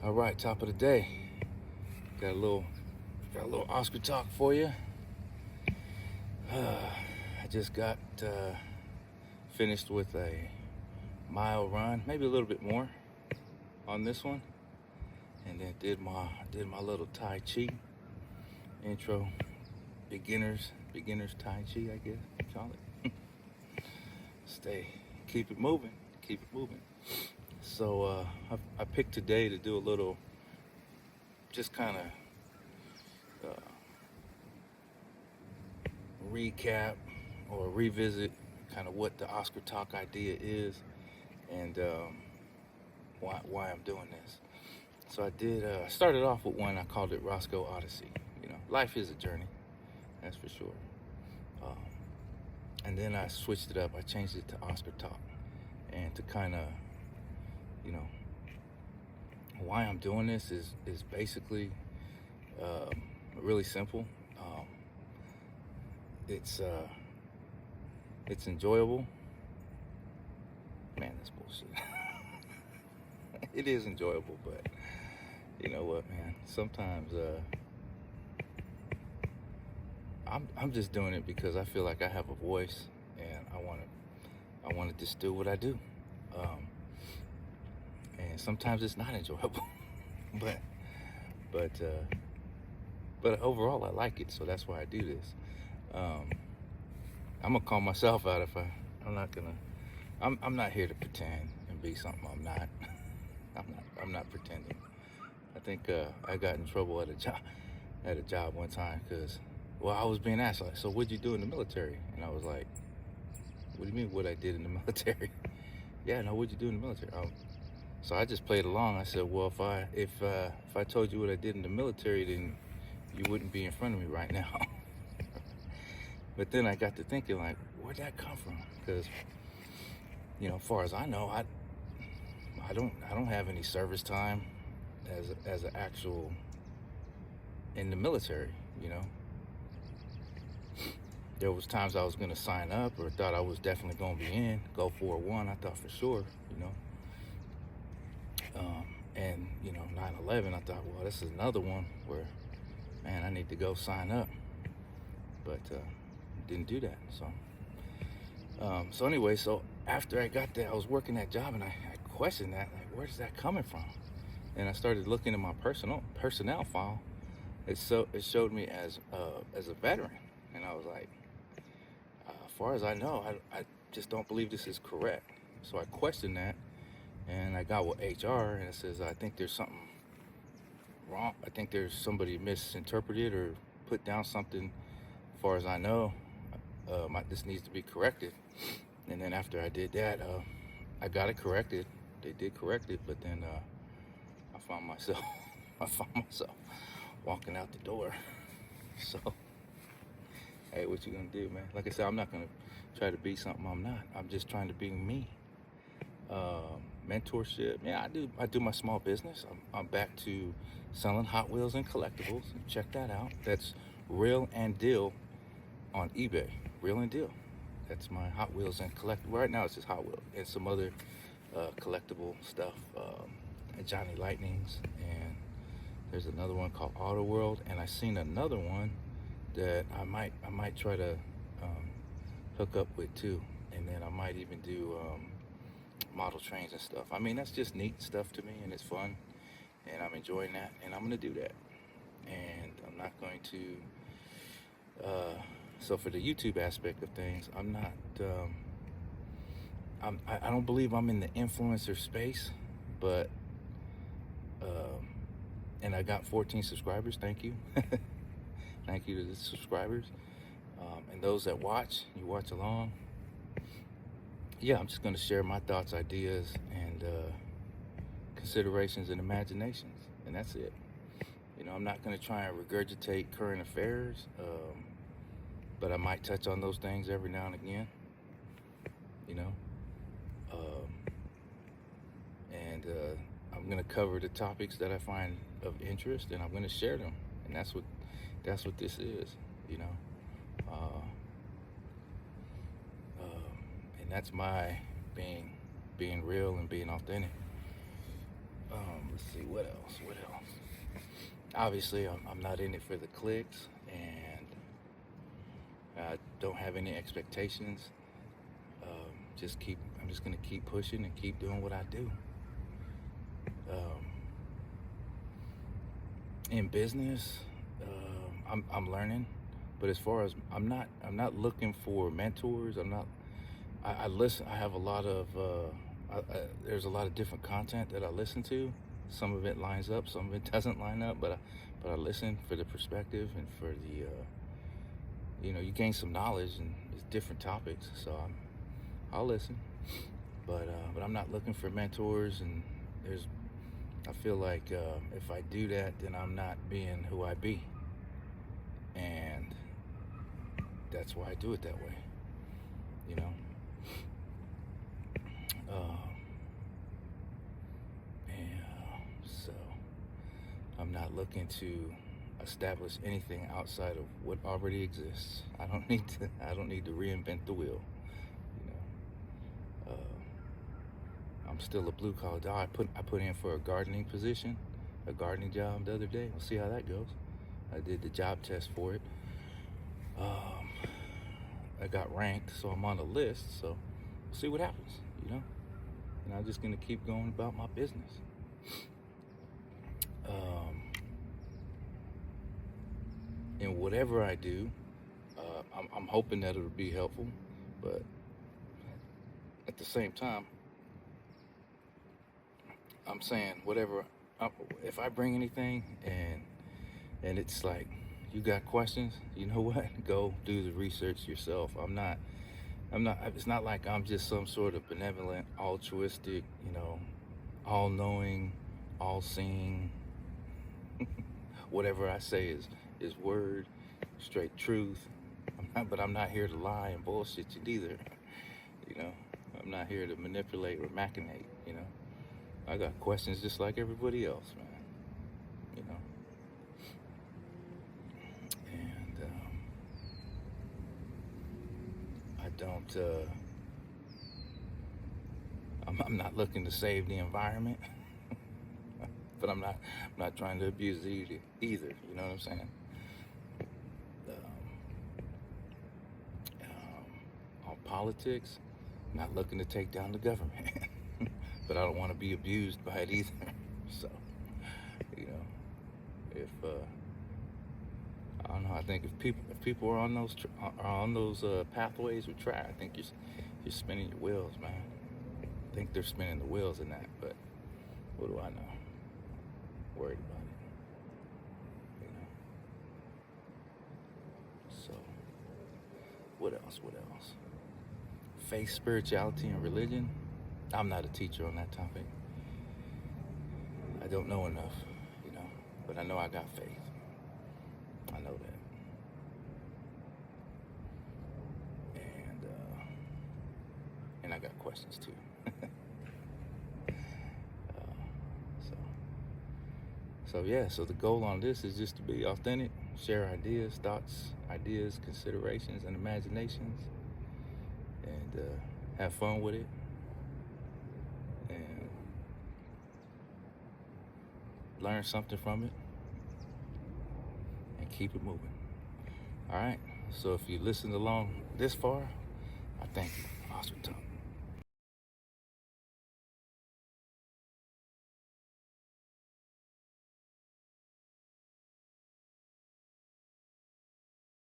All right, top of the day. Got a little Oscar talk for you. I just got finished with a mile run, maybe a little bit more on this one, and then did my little Tai-Chi intro, beginners Tai-Chi, I guess you call it. Keep it moving. So I picked today to do a little, just kind of recap or revisit kind of what the Oscar Talk idea is, and why I'm doing this. So I did. Started off with one I called it Roscoe Odyssey. Life is a journey, that's for sure. And then I switched it up. I changed it to Oscar Talk, and to kind of, why I'm doing this is basically really simple. It's enjoyable. Man, that's bullshit. It is enjoyable, but you know what, man? Sometimes I'm just doing it because I feel like I have a voice, and I want to just do what I do. And sometimes it's not enjoyable, but overall I like it, so that's why I do this. I'm gonna call myself out if I'm not here to pretend and be something I'm not. I'm not pretending. I think I got in trouble at a job one time because, well, I was being asked, like, so what'd you do in the military? And I was like, what do you mean what I did in the military? Yeah, no, what'd you do in the military? So I just played along. I said, well, if I told you what I did in the military, then you wouldn't be in front of me right now. But then I got to thinking, like, where'd that come from? Because, as far as I know, I don't have any service time as an actual in the military. There was times I was going to sign up or thought I was definitely going to be in, go for one. I thought for sure, and 9/11, I thought, well, this is another one where, man, I need to go sign up, but didn't do that. So anyway, so after I got there, I was working that job, and I questioned that, like, where's that coming from? And I started looking at my personnel file. It showed me as a veteran, and I was like, as far as I know, I just don't believe this is correct. So I questioned that, and I got with HR, and it says, I think there's something wrong. I think there's somebody misinterpreted or put down something. As far as I know, this needs to be corrected. And then after I did that, I got it corrected. They did correct it, but then I found myself walking out the door. So, hey, what you gonna do, man? Like I said, I'm not gonna try to be something I'm not. I'm just trying to be me. Mentorship, yeah, I do my small business. I'm back to selling Hot Wheels and collectibles. Check that out. That's Real and Deal on eBay. Real and Deal. That's my Hot Wheels and collectible. Right now it's just Hot Wheels and some other collectible stuff. Johnny Lightnings, and there's another one called Auto World, and I seen another one that I might try to hook up with too, and then I might even do model trains and stuff. I mean, that's just neat stuff to me, and it's fun, and I'm enjoying that, and I'm gonna do that. And I'm not going to so for the YouTube aspect of things, I'm not I don't believe I'm in the influencer space, but and I got 14 subscribers. Thank you. Thank you to the subscribers, and those that watch along. Yeah, I'm just going to share my thoughts, ideas, and considerations and imaginations, and that's it. I'm not going to try and regurgitate current affairs, but I might touch on those things every now and again. And I'm going to cover the topics that I find of interest, and I'm going to share them, and that's what this is. And that's my being real and being authentic. Let's see, what else? What else? Obviously, I'm not in it for the clicks, and I don't have any expectations. I'm just gonna keep pushing and keep doing what I do. In business, I'm learning, but as far as I'm not looking for mentors. I listen. I have a lot of there's a lot of different content that I listen to. Some of it lines up, some of it doesn't line up, but I listen for the perspective and for the you gain some knowledge and it's different topics. So I'll listen, but I'm not looking for mentors. And I feel like if I do that, then I'm not being who I be, and that's why I do it that way. You know. So I'm not looking to establish anything outside of what already exists. I don't need to reinvent the wheel. You know, I'm still a blue collar dog. I put in for a gardening position, a gardening job the other day. We'll see how that goes. I did the job test for it. I got ranked, so I'm on the list. So we'll see what happens. And I'm just gonna keep going about my business. And whatever I do, I'm hoping that it'll be helpful, but at the same time, I'm saying whatever. If I bring anything and it's like you got questions, you know what? Go do the research yourself. I'm not. It's not like I'm just some sort of benevolent, altruistic, all-knowing, all-seeing. Whatever I say is word, straight truth. But I'm not here to lie and bullshit you either. I'm not here to manipulate or machinate. I got questions just like everybody else, man. And I don't. I'm not looking to save the environment, but I'm not trying to abuse it either. You know what I'm saying? On politics, not looking to take down the government, but I don't want to be abused by it either. So, if I don't know, I think if people are on those pathways or track, I think you're spinning your wheels, man. I think they're spinning the wheels in that, but what do I know? Worried about it, So, what else? Faith, spirituality, and religion. I'm not a teacher on that topic. I don't know enough, but I know I got faith. I know that. And I got questions too. So the goal on this is just to be authentic, share ideas, thoughts, considerations, and imaginations, and have fun with it, and learn something from it, and keep it moving. All right. So if you listened along this far, I thank you. Oscar Talk.